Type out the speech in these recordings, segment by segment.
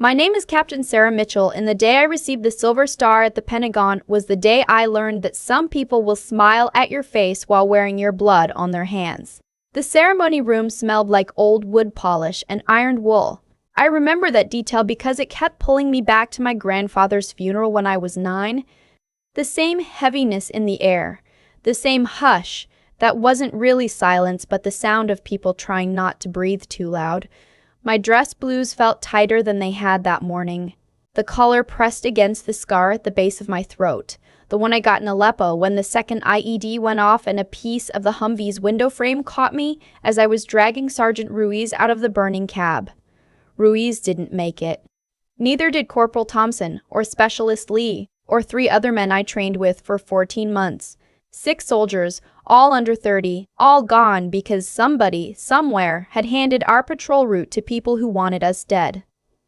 My name is Captain Sarah Mitchell, and the day I received the Silver Star at the Pentagon was the day I learned that some people will smile at your face while wearing your blood on their hands. The ceremony room smelled like old wood polish and ironed wool. I remember that detail because it kept pulling me back to my grandfather's funeral when I was 9. The same heaviness in the air, the same hush that wasn't really silence but the sound of people trying not to breathe too loud. My dress blues felt tighter than they had that morning. The collar pressed against the scar at the base of my throat, the one I got in Aleppo when the second IED went off and a piece of the Humvee's window frame caught me as I was dragging Sergeant Ruiz out of the burning cab. Ruiz didn't make it. Neither did Corporal Thompson or Specialist Lee or 3 other men I trained with for 14 months. 6 soldiers, all under 30, all gone because somebody, somewhere, had handed our patrol route to people who wanted us dead.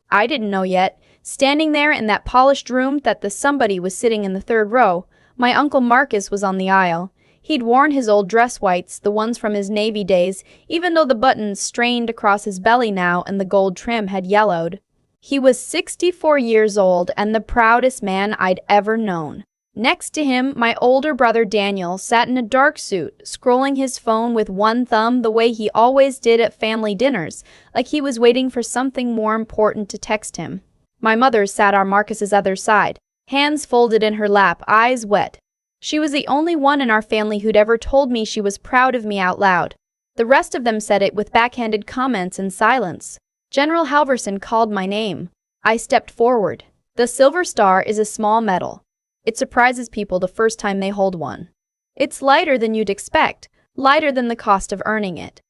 I didn't know yet, standing there in that polished room, that the somebody was sitting in the 3rd row. My Uncle Marcus was on the aisle. He'd worn his old dress whites, the ones from his Navy days, even though the buttons strained across his belly now and the gold trim had yellowed. He was 64 years old and the proudest man I'd ever known. Next to him, my older brother Daniel sat in a dark suit, scrolling his phone with one thumb the way he always did at family dinners, like he was waiting for something more important to text him. My mother sat on Marcus's other side, hands folded in her lap, eyes wet. She was the only one in our family who'd ever told me she was proud of me out loud. The rest of them said it with backhanded comments and silence. General Halverson called my name. I stepped forward. The Silver Star is a small medal. It surprises people the first time they hold one. It's lighter than you'd expect, lighter than the cost of earning it.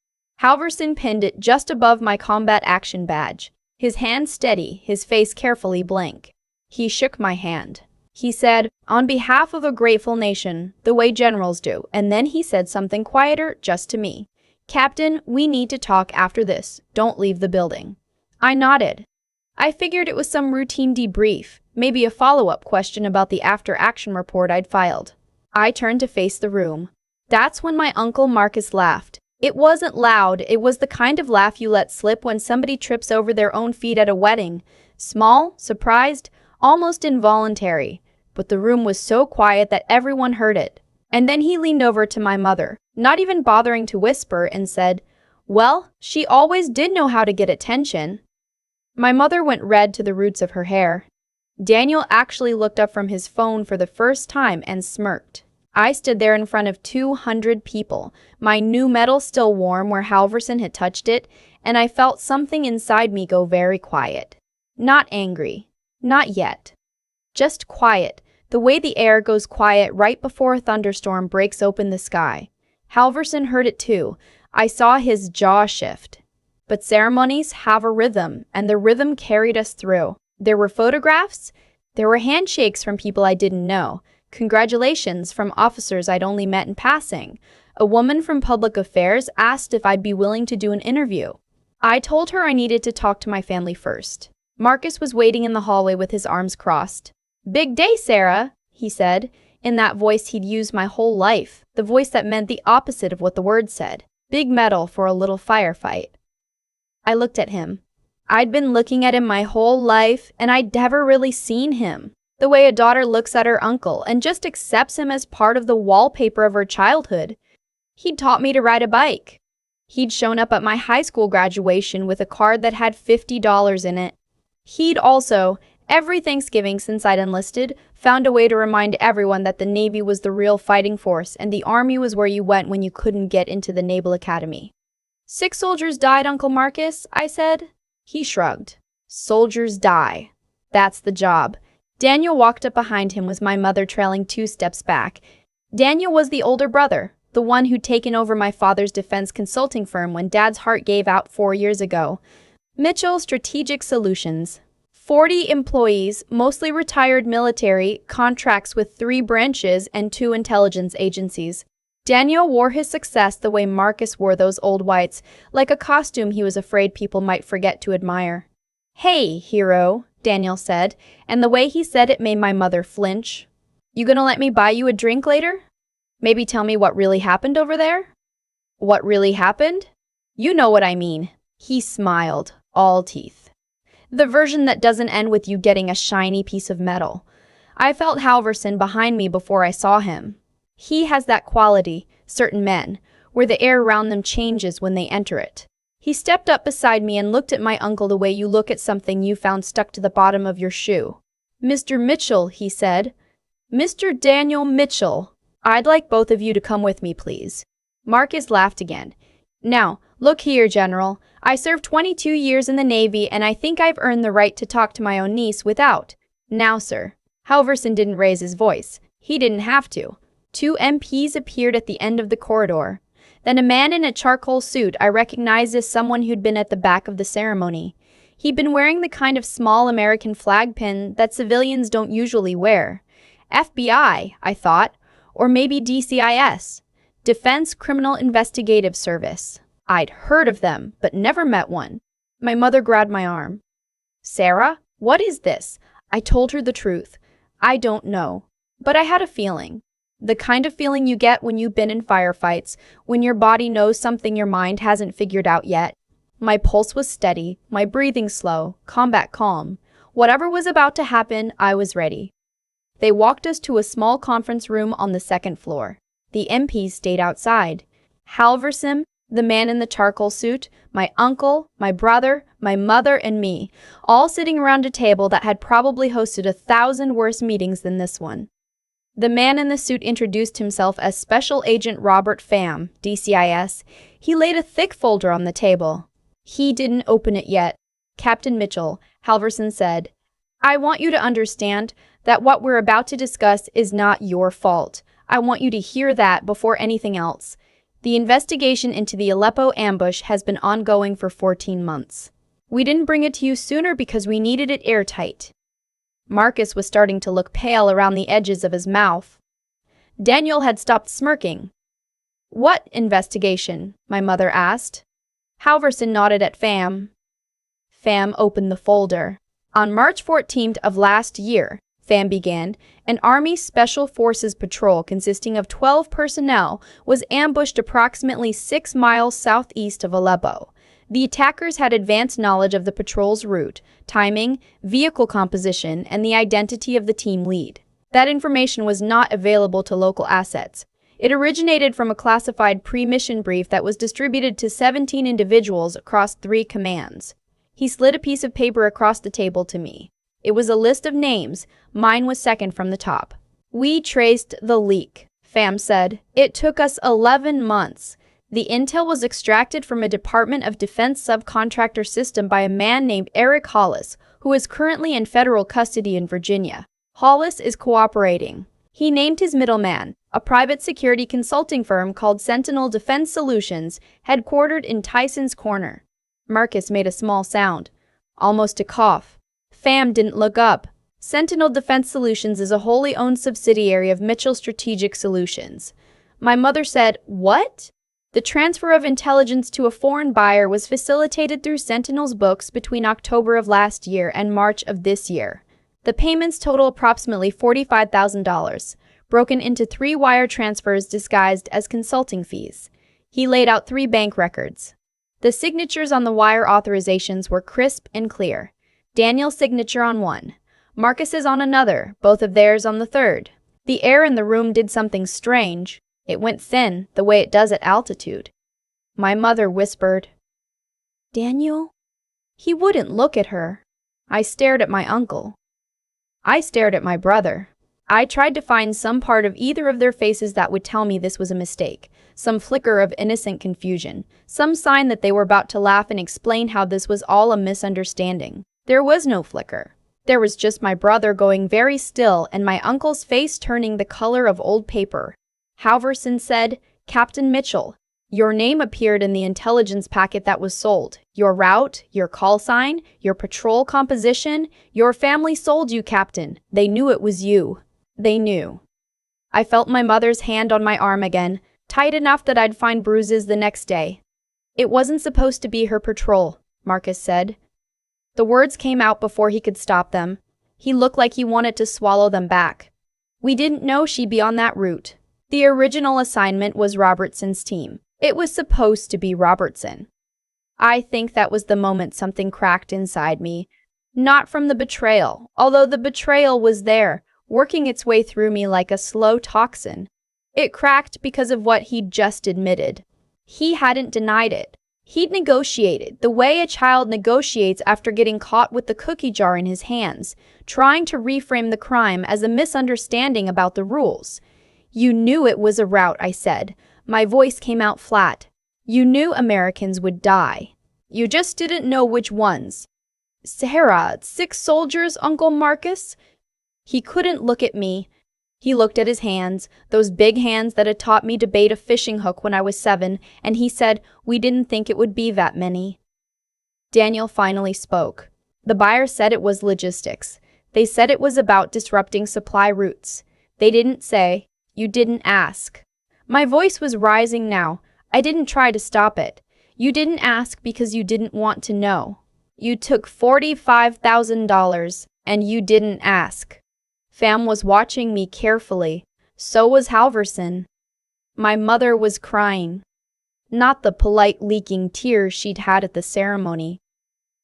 Halverson pinned it just above my combat action badge, his hand steady, his face carefully blank. He shook my hand. He said, "On behalf of a grateful nation, the way generals do," and then he said something quieter just to me. "Captain, we need to talk after this. Don't leave the building." I nodded. I figured it was some routine debrief, maybe a follow-up question about the after-action report I'd filed. I turned to face the room. That's when my Uncle Marcus laughed. It wasn't loud, it was the kind of laugh you let slip when somebody trips over their own feet at a wedding. Small, surprised, almost involuntary. But the room was so quiet that everyone heard it. And then he leaned over to my mother, not even bothering to whisper, and said, "Well, she always did know how to get attention." My mother went red to the roots of her hair. Daniel actually looked up from his phone for the first time and smirked. I stood there in front of 200 people, my new medal still warm where Halverson had touched it, and I felt something inside me go very quiet. Not angry. Not yet. Just quiet, the way the air goes quiet right before a thunderstorm breaks open the sky. Halverson heard it too. I saw his jaw shift. But ceremonies have a rhythm, and the rhythm carried us through. There were photographs. There were handshakes from people I didn't know. Congratulations from officers I'd only met in passing. A woman from public affairs asked if I'd be willing to do an interview. I told her I needed to talk to my family first. Marcus was waiting in the hallway with his arms crossed. "Big day, Sarah," he said, in that voice he'd used my whole life, the voice that meant the opposite of what the word said. Big medal for a little firefight. I looked at him. I'd been looking at him my whole life, and I'd never really seen him. The way a daughter looks at her uncle and just accepts him as part of the wallpaper of her childhood. He'd taught me to ride a bike. He'd shown up at my high school graduation with a card that had $50 in it. He'd also, every Thanksgiving since I'd enlisted, found a way to remind everyone that the Navy was the real fighting force and the Army was where you went when you couldn't get into the Naval Academy. 6 soldiers died, Uncle Marcus, I said. He shrugged. Soldiers die. That's the job. Daniel walked up behind him with my mother trailing 2 steps back. Daniel was the older brother, the one who'd taken over my father's defense consulting firm when Dad's heart gave out 4 years ago. Mitchell Strategic Solutions. 40 employees, mostly retired military, contracts with 3 branches and 2 intelligence agencies. Daniel wore his success the way Marcus wore those old whites, like a costume he was afraid people might forget to admire. "Hey, hero," Daniel said, and the way he said it made my mother flinch. "You gonna let me buy you a drink later? Maybe tell me what really happened over there?" "What really happened?" "You know what I mean." He smiled, all teeth. The version that doesn't end with you getting a shiny piece of metal. I felt Halverson behind me before I saw him. He has that quality, certain men, where the air around them changes when they enter it. He stepped up beside me and looked at my uncle the way you look at something you found stuck to the bottom of your shoe. "Mr. Mitchell," he said. "Mr. Daniel Mitchell. I'd like both of you to come with me, please." Marcus laughed again. "Now, look here, General. I served 22 years in the Navy and I think I've earned the right to talk to my own niece without." "Now, sir." Halverson didn't raise his voice. He didn't have to. 2 MPs appeared at the end of the corridor. Then a man in a charcoal suit I recognized as someone who'd been at the back of the ceremony. He'd been wearing the kind of small American flag pin that civilians don't usually wear. FBI, I thought, or maybe DCIS, Defense Criminal Investigative Service. I'd heard of them, but never met one. My mother grabbed my arm. "Sarah, what is this?" I told her the truth. "I don't know, but I had a feeling. The kind of feeling you get when you've been in firefights, when your body knows something your mind hasn't figured out yet." My pulse was steady, my breathing slow, combat calm. Whatever was about to happen, I was ready. They walked us to a small conference room on the 2nd floor. The MPs stayed outside. Halverson, the man in the charcoal suit, my uncle, my brother, my mother, and me, all sitting around a table that had probably hosted 1,000 worse meetings than this one. The man in the suit introduced himself as Special Agent Robert Pham, DCIS. He laid a thick folder on the table. He didn't open it yet. "Captain Mitchell," Halverson said, "I want you to understand that what we're about to discuss is not your fault. I want you to hear that before anything else. The investigation into the Aleppo ambush has been ongoing for 14 months. We didn't bring it to you sooner because we needed it airtight." Marcus was starting to look pale around the edges of his mouth. Daniel had stopped smirking. "What investigation?" my mother asked. Halverson nodded at Pham. Pham opened the folder. "On March 14th of last year," Pham began, "an Army Special Forces patrol consisting of 12 personnel was ambushed approximately 6 miles southeast of Aleppo. The attackers had advanced knowledge of the patrol's route, timing, vehicle composition, and the identity of the team lead. That information was not available to local assets. It originated from a classified pre-mission brief that was distributed to 17 individuals across 3 commands." He slid a piece of paper across the table to me. It was a list of names. Mine was second from the top. "We traced the leak," Pham said. "It took us 11 months. The intel was extracted from a Department of Defense subcontractor system by a man named Eric Hollis, who is currently in federal custody in Virginia. Hollis is cooperating. He named his middleman, a private security consulting firm called Sentinel Defense Solutions, headquartered in Tyson's Corner." Marcus made a small sound, almost a cough. Pham didn't look up. "Sentinel Defense Solutions is a wholly owned subsidiary of Mitchell Strategic Solutions." My mother said, "What?" "The transfer of intelligence to a foreign buyer was facilitated through Sentinel's books between October of last year and March of this year. The payments total approximately $45,000, broken into 3 wire transfers disguised as consulting fees." He laid out 3 bank records. The signatures on the wire authorizations were crisp and clear. Daniel's signature on one, Marcus's on another, both of theirs on the third. The air in the room did something strange. It went thin, the way it does at altitude. My mother whispered, "Daniel?" He wouldn't look at her. I stared at my uncle. I stared at my brother. I tried to find some part of either of their faces that would tell me this was a mistake, some flicker of innocent confusion, some sign that they were about to laugh and explain how this was all a misunderstanding. There was no flicker. There was just my brother going very still and my uncle's face turning the color of old paper. Halverson said, "Captain Mitchell, your name appeared in the intelligence packet that was sold. Your route, your call sign, your patrol composition. Your family sold you, Captain. They knew it was you. They knew." I felt my mother's hand on my arm again, tight enough that I'd find bruises the next day. "It wasn't supposed to be her patrol," Marcus said. The words came out before he could stop them. He looked like he wanted to swallow them back. "We didn't know she'd be on that route. The original assignment was Robertson's team. It was supposed to be Robertson." I think that was the moment something cracked inside me. Not from the betrayal, although the betrayal was there, working its way through me like a slow toxin. It cracked because of what he'd just admitted. He hadn't denied it. He'd negotiated, the way a child negotiates after getting caught with the cookie jar in his hands, trying to reframe the crime as a misunderstanding about the rules. You knew it was a rout, I said. My voice came out flat. You knew Americans would die. You just didn't know which ones. Sarah, 6 soldiers, Uncle Marcus? He couldn't look at me. He looked at his hands, those big hands that had taught me to bait a fishing hook when I was 7, and he said, "We didn't think it would be that many." Daniel finally spoke. The buyer said it was logistics. They said it was about disrupting supply routes. They didn't say, "You didn't ask." My voice was rising now. I didn't try to stop it. You didn't ask because you didn't want to know. You took $45,000, and you didn't ask. Fam was watching me carefully. So was Halverson. My mother was crying. Not the polite leaking tears she'd had at the ceremony.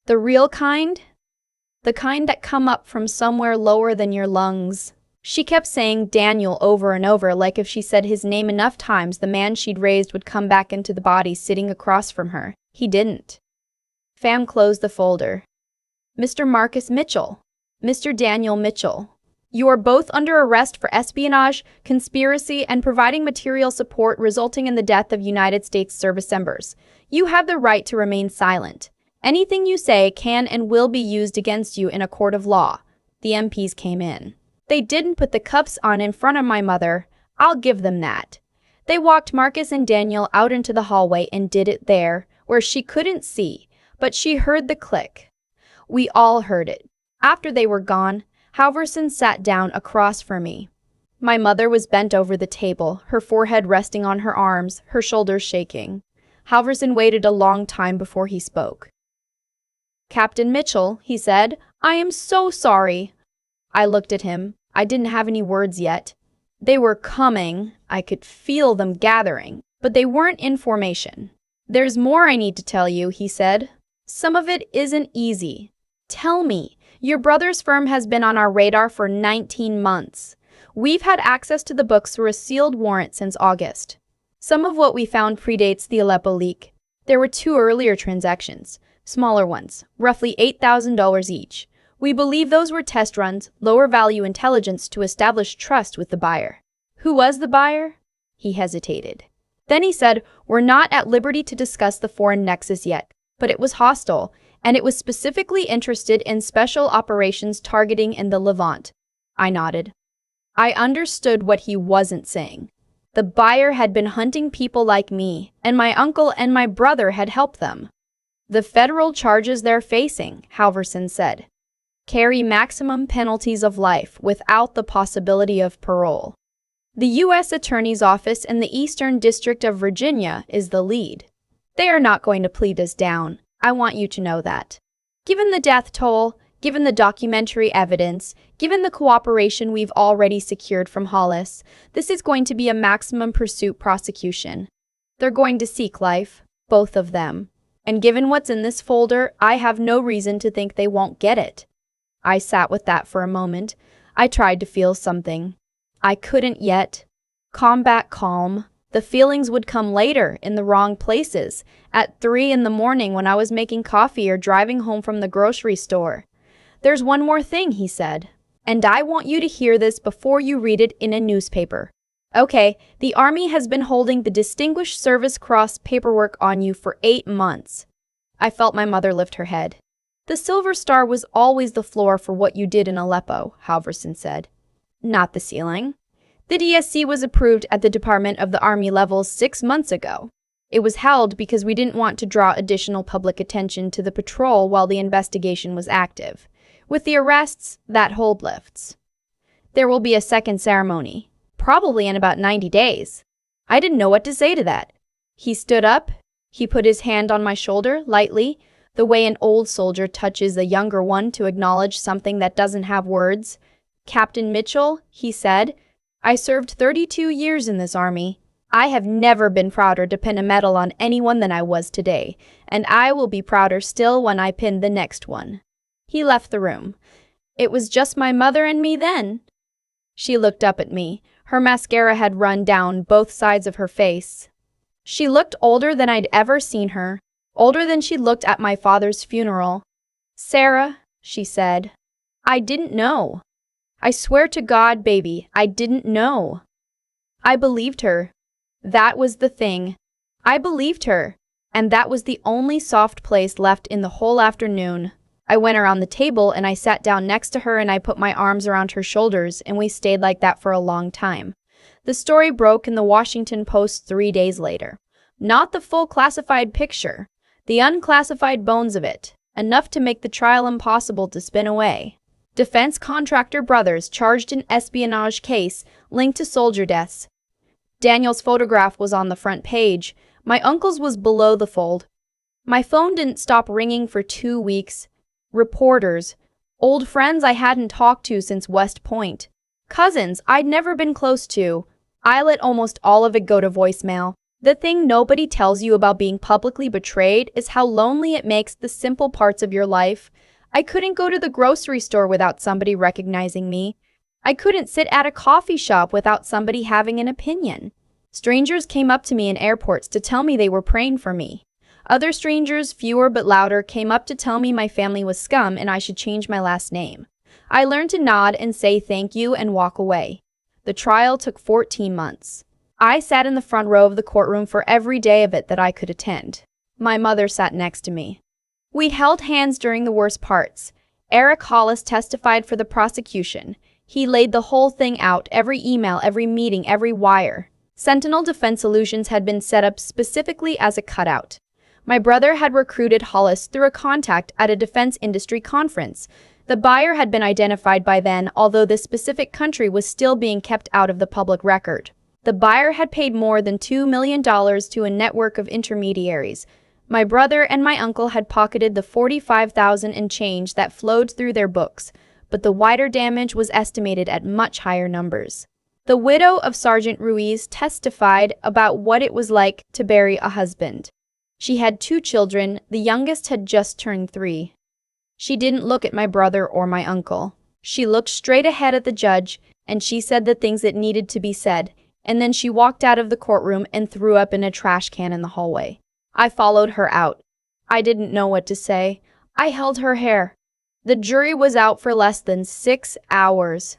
The real kind? The kind that come up from somewhere lower than your lungs. She kept saying Daniel over and over, like if she said his name enough times, the man she'd raised would come back into the body sitting across from her. He didn't. Fam closed the folder. Mr. Marcus Mitchell. Mr. Daniel Mitchell. You are both under arrest for espionage, conspiracy, and providing material support resulting in the death of United States service members. You have the right to remain silent. Anything you say can and will be used against you in a court of law. The MPs came in. They didn't put the cuffs on in front of my mother. I'll give them that. They walked Marcus and Daniel out into the hallway and did it there, where she couldn't see, but she heard the click. We all heard it. After they were gone, Halverson sat down across from me. My mother was bent over the table, her forehead resting on her arms, her shoulders shaking. Halverson waited a long time before he spoke. "Captain Mitchell," he said, "I am so sorry." I looked at him. I didn't have any words yet. They were coming. I could feel them gathering, but they weren't information. "There's more I need to tell you," he said. "Some of it isn't easy. Tell me. Your brother's firm has been on our radar for 19 months. We've had access to the books through a sealed warrant since August. Some of what we found predates the Aleppo leak. There were 2 earlier transactions, smaller ones, roughly $8,000 each. We believe those were test runs, lower value intelligence to establish trust with the buyer." "Who was the buyer?" He hesitated. Then he said, "We're not at liberty to discuss the foreign nexus yet, but it was hostile, and it was specifically interested in special operations targeting in the Levant." I nodded. I understood what he wasn't saying. The buyer had been hunting people like me, and my uncle and my brother had helped them. "The federal charges they're facing," Halverson said, "carry maximum penalties of life without the possibility of parole. The U.S. Attorney's Office in the Eastern District of Virginia is the lead. They are not going to plead us down. I want you to know that. Given the death toll, given the documentary evidence, given the cooperation we've already secured from Hollis, this is going to be a maximum pursuit prosecution. They're going to seek life, both of them. And given what's in this folder, I have no reason to think they won't get it." I sat with that for a moment. I tried to feel something. I couldn't yet. Combat calm. The feelings would come later, in the wrong places, at 3 in the morning when I was making coffee or driving home from the grocery store. "There's one more thing," he said, "and I want you to hear this before you read it in a newspaper. Okay, the Army has been holding the Distinguished Service Cross paperwork on you for 8 months. I felt my mother lift her head. "The Silver Star was always the floor for what you did in Aleppo," Halverson said. "Not the ceiling. The DSC was approved at the Department of the Army levels 6 months ago. It was held because we didn't want to draw additional public attention to the patrol while the investigation was active. With the arrests, that hold lifts. There will be a second ceremony, probably in about 90 days. I didn't know what to say to that. He stood up. He put his hand on my shoulder, lightly, the way an old soldier touches a younger one to acknowledge something that doesn't have words. "Captain Mitchell," he said, "I served 32 years in this army. I have never been prouder to pin a medal on anyone than I was today, and I will be prouder still when I pin the next one." He left the room. It was just my mother and me then. She looked up at me. Her mascara had run down both sides of her face. She looked older than I'd ever seen her, older than she looked at my father's funeral. "Sarah," she said, "I didn't know. I swear to God, baby, I didn't know." I believed her. That was the thing. I believed her. And that was the only soft place left in the whole afternoon. I went around the table and I sat down next to her and I put my arms around her shoulders and we stayed like that for a long time. The story broke in the Washington Post 3 days later. Not the full classified picture, the unclassified bones of it, enough to make the trial impossible to spin away. Defense contractor brothers charged in espionage case linked to soldier deaths. Daniel's photograph was on the front page. My uncle's was below the fold. My phone didn't stop ringing for 2 weeks. Reporters, old friends I hadn't talked to since West Point, cousins I'd never been close to. I let almost all of it go to voicemail. The thing nobody tells you about being publicly betrayed is how lonely it makes the simple parts of your life. I couldn't go to the grocery store without somebody recognizing me. I couldn't sit at a coffee shop without somebody having an opinion. Strangers came up to me in airports to tell me they were praying for me. Other strangers, fewer but louder, came up to tell me my family was scum and I should change my last name. I learned to nod and say thank you and walk away. The trial took 14 months. I sat in the front row of the courtroom for every day of it that I could attend. My mother sat next to me. We held hands during the worst parts. Eric Hollis testified for the prosecution. He laid the whole thing out, every email, every meeting, every wire. Sentinel Defense Solutions had been set up specifically as a cutout. My brother had recruited Hollis through a contact at a defense industry conference. The buyer had been identified by then, although this specific country was still being kept out of the public record. The buyer had paid more than $2 million to a network of intermediaries. My brother and my uncle had pocketed the $45,000 and change that flowed through their books, but the wider damage was estimated at much higher numbers. The widow of Sergeant Ruiz testified about what it was like to bury a husband. She had 2 children, the youngest had just turned 3. She didn't look at my brother or my uncle. She looked straight ahead at the judge, and she said the things that needed to be said, and then she walked out of the courtroom and threw up in a trash can in the hallway. I followed her out. I didn't know what to say. I held her hair. The jury was out for less than 6 hours.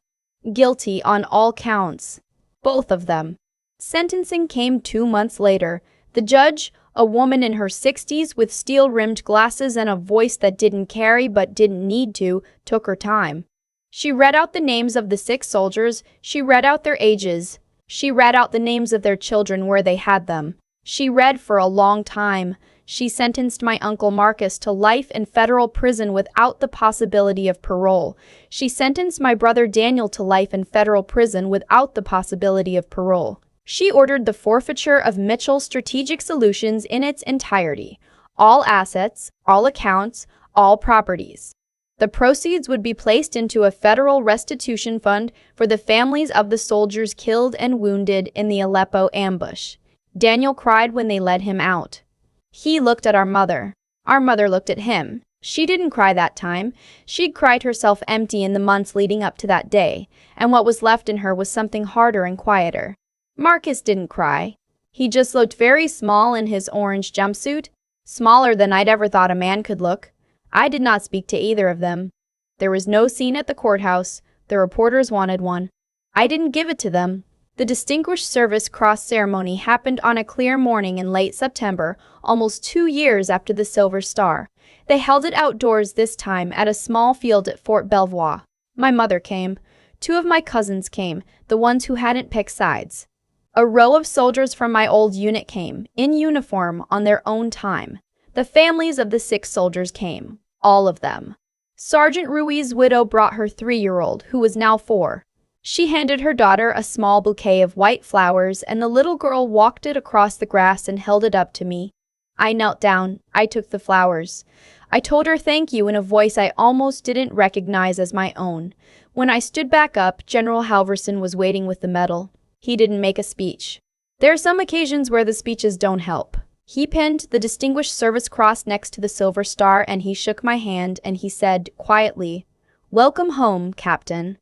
Guilty on all counts. Both of them. Sentencing came 2 months later. The judge, a woman in her 60s with steel-rimmed glasses and a voice that didn't carry but didn't need to, took her time. She read out the names of the 6 soldiers. She read out their ages. She read out the names of their children where they had them. She read for a long time. She sentenced my uncle Marcus to life in federal prison without the possibility of parole. She sentenced my brother Daniel to life in federal prison without the possibility of parole. She ordered the forfeiture of Mitchell Strategic Solutions in its entirety. All assets, all accounts, all properties. The proceeds would be placed into a federal restitution fund for the families of the soldiers killed and wounded in the Aleppo ambush. Daniel cried when they let him out. He looked at our mother. Our mother looked at him. She didn't cry that time. She'd cried herself empty in the months leading up to that day, and what was left in her was something harder and quieter. Marcus didn't cry. He just looked very small in his orange jumpsuit, smaller than I'd ever thought a man could look. I did not speak to either of them. There was no scene at the courthouse. The reporters wanted one. I didn't give it to them. The Distinguished Service Cross ceremony happened on a clear morning in late September, almost 2 years after the Silver Star. They held it outdoors this time at a small field at Fort Belvoir. My mother came. 2 of my cousins came, the ones who hadn't picked sides. A row of soldiers from my old unit came, in uniform, on their own time. The families of the 6 soldiers came, all of them. Sergeant Ruiz's widow brought her 3-year-old, who was now 4. She handed her daughter a small bouquet of white flowers, and the little girl walked it across the grass and held it up to me. I knelt down. I took the flowers. I told her thank you in a voice I almost didn't recognize as my own. When I stood back up, General Halverson was waiting with the medal. He didn't make a speech. There are some occasions where the speeches don't help. He pinned the Distinguished Service Cross next to the Silver Star, and he shook my hand and he said quietly, "Welcome home, Captain."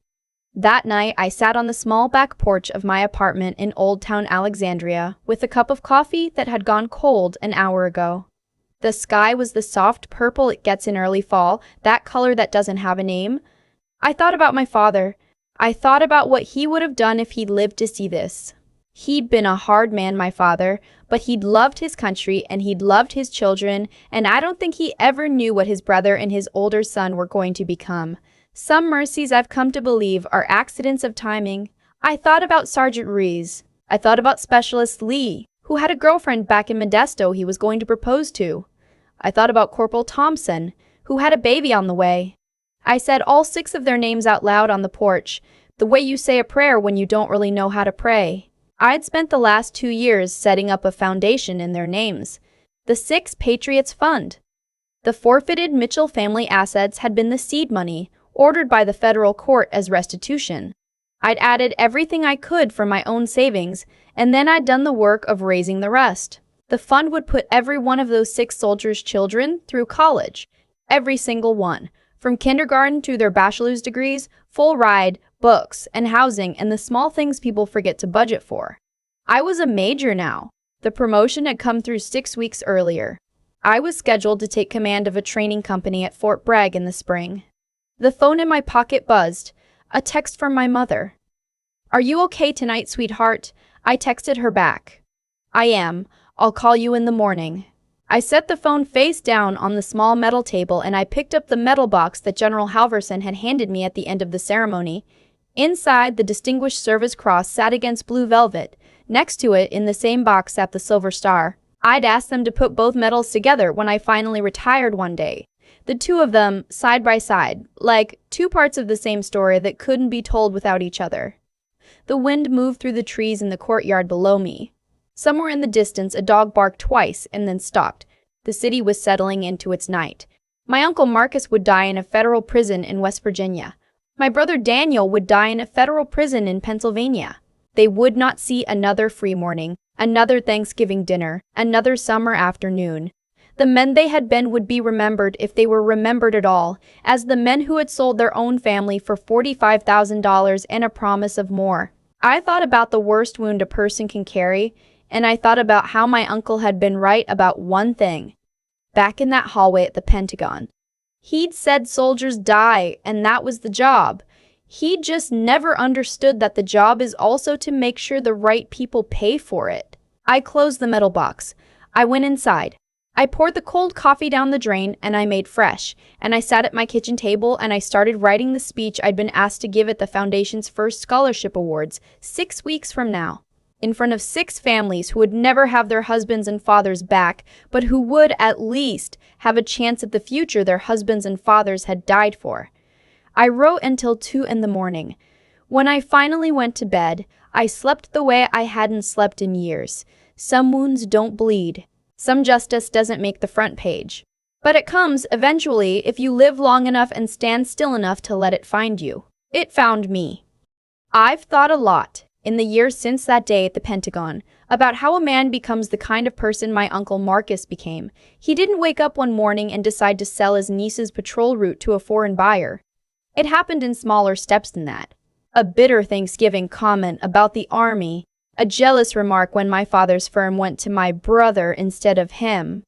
That night, I sat on the small back porch of my apartment in Old Town Alexandria with a cup of coffee that had gone cold an hour ago. The sky was the soft purple it gets in early fall, that color that doesn't have a name. I thought about my father. I thought about what he would have done if he'd lived to see this. He'd been a hard man, my father, but he'd loved his country and he'd loved his children, and I don't think he ever knew what his brother and his older son were going to become. Some mercies I've come to believe are accidents of timing. I thought about Sergeant Rees. I thought about Specialist Lee, who had a girlfriend back in Modesto he was going to propose to. I thought about Corporal Thompson, who had a baby on the way. I said all 6 of their names out loud on the porch, the way you say a prayer when you don't really know how to pray. I'd spent the last 2 years setting up a foundation in their names, the 6 Patriots Fund. The forfeited Mitchell family assets had been the seed money, ordered by the federal court as restitution. I'd added everything I could from my own savings, and then I'd done the work of raising the rest. The fund would put every one of those 6 soldiers' children through college, every single one, from kindergarten to their bachelor's degrees, full ride, books, and housing, and the small things people forget to budget for. I was a major now. The promotion had come through 6 weeks earlier. I was scheduled to take command of a training company at Fort Bragg in the spring. The phone in my pocket buzzed, a text from my mother. "Are you okay tonight, sweetheart?" I texted her back. "I am. I'll call you in the morning." I set the phone face down on the small metal table and I picked up the metal box that General Halverson had handed me at the end of the ceremony. Inside, the Distinguished Service Cross sat against blue velvet. Next to it, in the same box, sat the Silver Star. I'd asked them to put both medals together when I finally retired one day. The 2 of them, side by side, like 2 parts of the same story that couldn't be told without each other. The wind moved through the trees in the courtyard below me. Somewhere in the distance, a dog barked twice and then stopped. The city was settling into its night. My uncle Marcus would die in a federal prison in West Virginia. My brother Daniel would die in a federal prison in Pennsylvania. They would not see another free morning, another Thanksgiving dinner, another summer afternoon. The men they had been would be remembered, if they were remembered at all, as the men who had sold their own family for $45,000 and a promise of more. I thought about the worst wound a person can carry, and I thought about how my uncle had been right about one thing. Back in that hallway at the Pentagon. He'd said soldiers die, and that was the job. He just never understood that the job is also to make sure the right people pay for it. I closed the metal box. I went inside. I poured the cold coffee down the drain, and I made fresh, and I sat at my kitchen table and I started writing the speech I'd been asked to give at the Foundation's first scholarship awards 6 weeks from now. In front of 6 families who would never have their husbands and fathers back, but who would at least have a chance at the future their husbands and fathers had died for. I wrote until 2 in the morning. When I finally went to bed, I slept the way I hadn't slept in years. Some wounds don't bleed. Some justice doesn't make the front page. But it comes, eventually, if you live long enough and stand still enough to let it find you. It found me. I've thought a lot, in the years since that day at the Pentagon, about how a man becomes the kind of person my Uncle Marcus became. He didn't wake up one morning and decide to sell his niece's patrol route to a foreign buyer. It happened in smaller steps than that. A bitter Thanksgiving comment about the Army, a jealous remark when my father's firm went to my brother instead of him.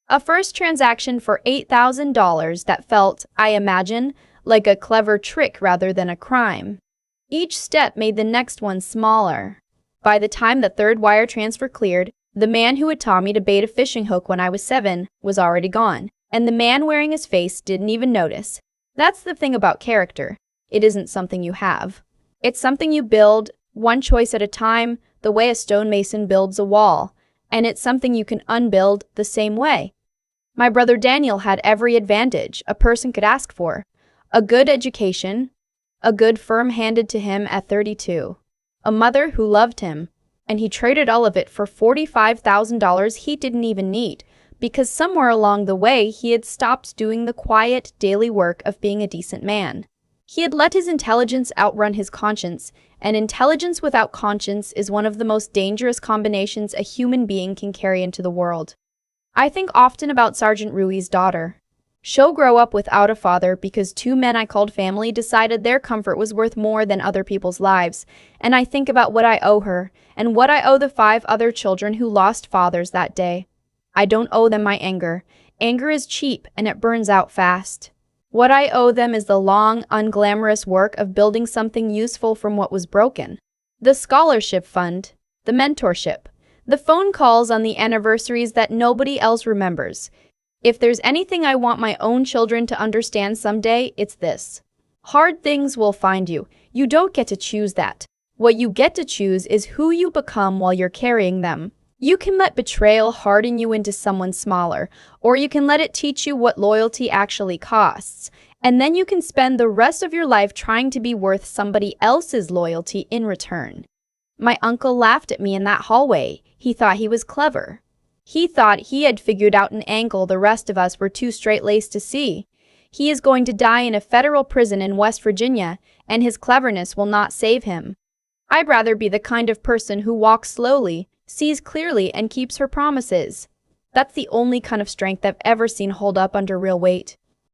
A first transaction for $8,000 that felt, I imagine, like a clever trick rather than a crime. Each step made the next one smaller. By the time the third wire transfer cleared, the man who had taught me to bait a fishing hook when I was 7 was already gone, and the man wearing his face didn't even notice. That's the thing about character. It isn't something you have. It's something you build, one choice at a time, the way a stonemason builds a wall, and it's something you can unbuild the same way. My brother Daniel had every advantage a person could ask for. A good education, a good firm handed to him at 32, a mother who loved him, and he traded all of it for $45,000 he didn't even need, because somewhere along the way he had stopped doing the quiet, daily work of being a decent man. He had let his intelligence outrun his conscience, and intelligence without conscience is one of the most dangerous combinations a human being can carry into the world. I think often about Sergeant Rui's daughter. She'll grow up without a father because two men I called family decided their comfort was worth more than other people's lives, and I think about what I owe her, and what I owe the 5 other children who lost fathers that day. I don't owe them my anger. Anger is cheap, and it burns out fast. What I owe them is the long, unglamorous work of building something useful from what was broken. The scholarship fund, the mentorship, the phone calls on the anniversaries that nobody else remembers. If there's anything I want my own children to understand someday, it's this. Hard things will find you. You don't get to choose that. What you get to choose is who you become while you're carrying them. You can let betrayal harden you into someone smaller, or you can let it teach you what loyalty actually costs. And then you can spend the rest of your life trying to be worth somebody else's loyalty in return. My uncle laughed at me in that hallway. He thought he was clever. He thought he had figured out an angle the rest of us were too straight-laced to see. He is going to die in a federal prison in West Virginia, and his cleverness will not save him. I'd rather be the kind of person who walks slowly, sees clearly, and keeps her promises. That's the only kind of strength I've ever seen hold up under real weight.